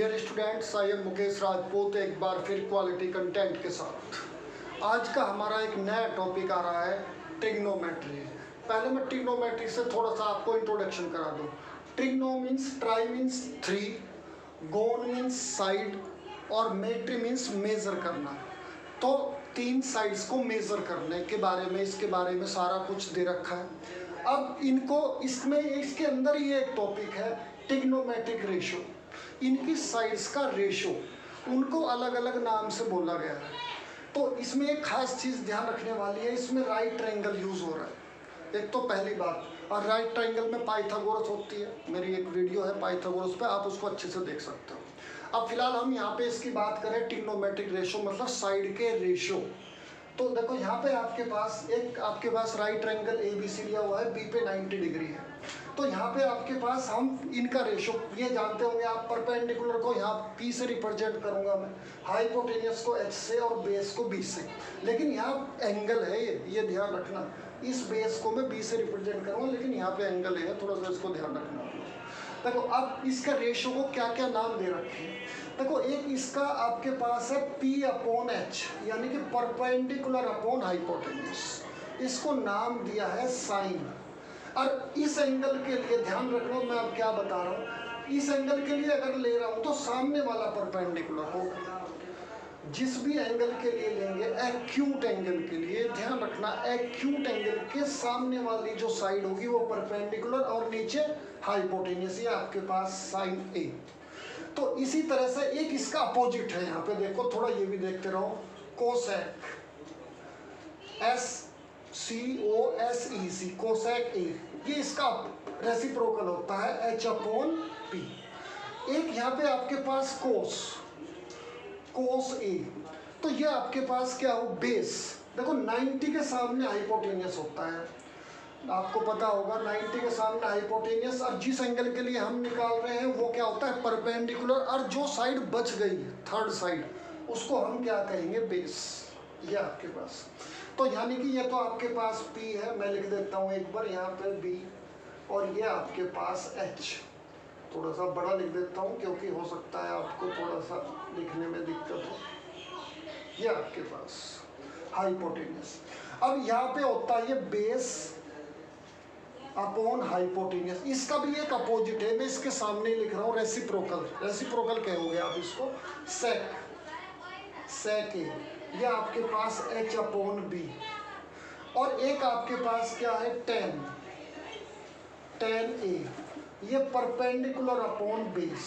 Dear students, I am Mukesh Rajput एक बार फिर क्वालिटी कंटेंट के साथ। आज का हमारा एक नया टॉपिक आ रहा है ट्रिग्नोमेट्री। पहले मैं ट्रिग्नोमेट्री से थोड़ा सा आपको इंट्रोडक्शन करा दूँ। ट्रिग्नो मीन्स ट्राई मीन्स 3, गोन मीन्स साइड और मेट्री मीन्स मेज़र करना। तो 3 साइड्स को मेज़र करने के बारे में, इसके बारे में सारा कुछ दे रखा है। अब इनको इसके अंदर ये एक टॉपिक है ट्रिग्नोमेट्रिक रेशो। इनकी साइड्स का रेशो, उनको अलग अलग नाम से बोला गया है। तो इसमें एक खास चीज़ ध्यान रखने वाली है, इसमें राइट ट्रायंगल यूज़ हो रहा है। एक तो पहली बात, और राइट ट्रायंगल में पाइथागोरस होती है। मेरी एक वीडियो है पाइथागोरस पे, आप उसको अच्छे से देख सकते हो। अब फिलहाल हम यहाँ पे इसकी बात करें ट्रिग्नोमेट्रिक रेशो, मतलब साइड के रेशो। तो देखो यहाँ पे आपके पास राइट ट्रायंगल ABC लिया हुआ है, B पे 90 डिग्री है। तो यहाँ पे आपके पास हम इनका रेशो ये जानते होंगे आप, परपेंडिकुलर को यहाँ P से रिप्रेजेंट करूँगा मैं, हाइपोटेनियस को H से और बेस को B से। लेकिन यहाँ एंगल है ये ध्यान रखना, इस बेस को मैं B से रिप्रेजेंट करूँगा, लेकिन यहाँ पे एंगल है, थोड़ा सा इसको ध्यान रखना। देखो अब इसका रेशो को क्या क्या नाम दे रखे हैं। देखो एक इसका आपके पास है P/H, यानी कि परपेंडिकुलर अपॉन हाइपोटेन्यूस। इसको नाम दिया है साइन। और इस एंगल के लिए ध्यान रखना, मैं अब क्या बता रहा हूँ, इस एंगल के लिए अगर ले रहा हूँ तो सामने वाला परपेंडिकुलर होगा। जिस भी एंगल के लिए लेंगे, एक्यूट एंगल के लिए ध्यान रखना, एक्यूट एंगल के सामने वाली जो साइड होगी वो परपेंडिकुलर और नीचे हाइपोटेन्यूस, ये आपके पास साइन A। तो इसी तरह से एक इसका अपोजिट है, यहाँ पे देखो, थोड़ा ये भी देखते रहो, कोसेक, SCOSEC, कोसेक A, ये इसका रेसिप्रोकल होता है H/P। एक यहाँ पे आपके पास कोस A, तो ये आपके पास क्या हो, बेस। देखो 90 के सामने हाइपोटेनियस होता है, आपको पता होगा 90 के सामने हाइपोटेनियस। और जिस एंगल के लिए हम निकाल रहे हैं वो क्या होता है, परपेंडिकुलर। और जो साइड बच गई, थर्ड साइड, उसको हम क्या कहेंगे, बेस। ये आपके पास, तो यानी कि ये तो आपके पास P है, मैं लिख देता हूँ एक बार यहाँ पे B, और ये आपके पास H। थोड़ा सा बड़ा लिख देता हूँ क्योंकि हो सकता है आपको थोड़ा सा लिखने में दिक्कत हो। ये आपके पास हाइपोटेनियस। अब यहाँ पे होता है ये बेस अपॉन हाइपोटेनियस। इसका भी एक अपोजिट है, मैं इसके सामने लिख रहा हूँ रेसिप्रोकल। रेसिप्रोकल कहोगे आप इसको, सेक A। ये आपके पास H/B। और एक आपके पास क्या है, टेन A, ये परपेंडिकुलर अपॉन बेस।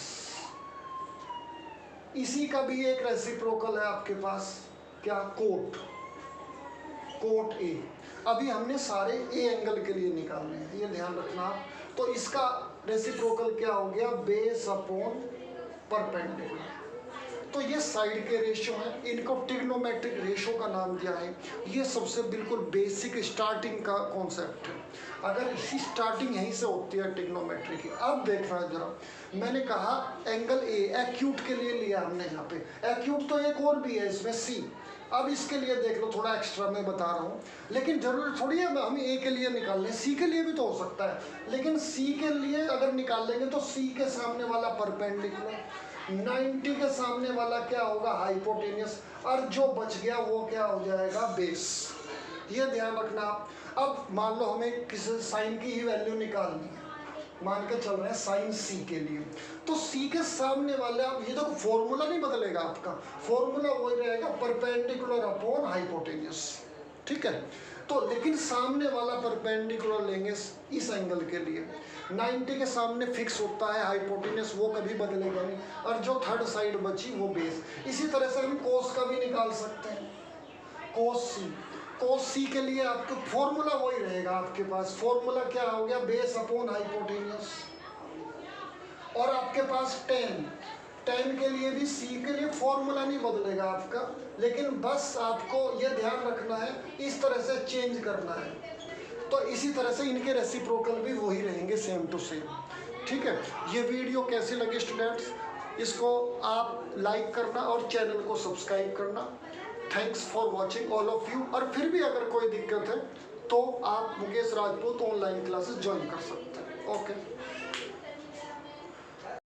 इसी का भी एक रेसिप्रोकल है आपके पास, क्या, कोट A। अभी हमने सारे A एंगल के लिए निकालने हैं, ये ध्यान रखना। तो इसका रेसिप्रोकल क्या हो गया, बेस अपॉन परपेंडिकुलर। तो ये साइड के रेशो हैं, इनको ट्रिग्नोमेट्रिक रेशो का नाम दिया है। ये सबसे बिल्कुल बेसिक स्टार्टिंग का कॉन्सेप्ट है। अगर इसी स्टार्टिंग यहीं से होती है ट्रिग्नोमेट्री की। अब देखना जरा, मैंने कहा एंगल A एक्यूट के लिए लिया हमने, यहाँ पे एक्यूट तो एक और भी है इसमें, C। अब इसके लिए देख लो, थोड़ा एक्स्ट्रा मैं बता रहा हूँ, लेकिन जरूरी थोड़ी है हम A के लिए निकाल लें, C के लिए भी तो हो सकता है। लेकिन C के लिए अगर निकाल लेंगे तो C के सामने वाला परपेंडिकुलर, 90 के सामने वाला क्या होगा, हाइपोटेनियस, और जो बच गया वो क्या हो जाएगा, बेस। ये ध्यान रखना। अब मान लो हमें किसी साइन की ही वैल्यू निकालनी है, मान के चल रहे हैं साइन C के लिए, तो C के सामने वाले, आप ये तो फॉर्मूला नहीं बदलेगा, आपका फॉर्मूला वही रहेगा, परपेंडिकुलर अपॉन हाइपोटेनियस, ठीक है। तो लेकिन सामने वाला परपेंडिकुलर लेंगे इस एंगल के लिए, 90 के सामने फिक्स होता है हाइपोटेनियस, वो कभी बदलेगा नहीं, और जो थर्ड साइड बची वो बेस। इसी तरह से हम कोस का भी निकाल सकते हैं, कोस C के लिए आपका फॉर्मूला वही रहेगा, आपके पास फॉर्मूला क्या हो गया, बेस अपॉन हाइपोटेनियस। और आपके पास टेन के लिए भी C के लिए फॉर्मूला नहीं बदलेगा आपका, लेकिन बस आपको ये ध्यान रखना है, इस तरह से चेंज करना है। तो इसी तरह से इनके रेसिप्रोकल भी वही रहेंगे, सेम टू सेम, ठीक है। ये वीडियो कैसी लगी स्टूडेंट्स, इसको आप लाइक करना और चैनल को सब्सक्राइब करना। Thanks for watching all of you. और फिर भी अगर कोई दिक्कत है तो आप Mukesh Rajput online classes join कर सकते हैं। ओके।